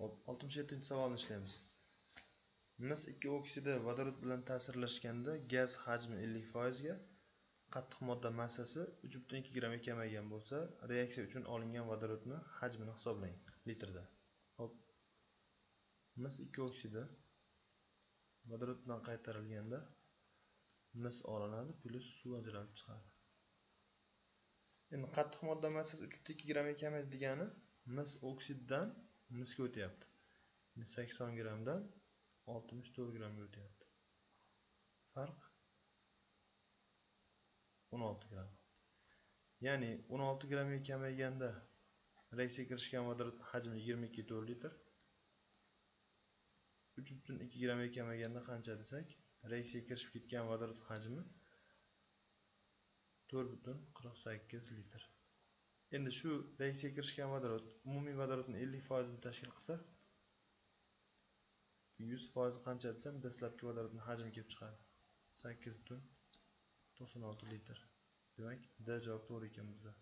Hop, 67-savolni ishlaymiz. Mis 2 oksidi vodorod bilan ta'sirlashganda gaz hajmi 50% ga, qattiq modda massasi 3,2 g ga kamaygan bo'lsa, reaksiya uchun olingan vodorodni hajmini hisoblang litrda. Hop. Mis 2 oksidi vodorod bilan qaytarilganda mis olinadi plus suv ajralib chiqadi. Endi qattiq modda massasi 3,2 g ga kamaydi degani mis oksiddan misga o'tyapti. 80 g dan 64 g ga o'tyapti. Farq 16 g. Ya'ni 16 g ga kamayganda reaksiyaga kirishgan vodorod hajmi 22,4 litr. 3,2 g ga kamayganda qancha desak, reaksiyaga kirishib ketgan vodorod hajmi 4,48 litr. Endi shu reaksiyaga kirishgan vodorod umumiy vodorodning 50% ni tashkil qilsa, 100% qancha desam, dastlabki vodorodning hajmi kelib chiqadi. 8,96 litr. Demak, D javob to'g'ri ekan bizda.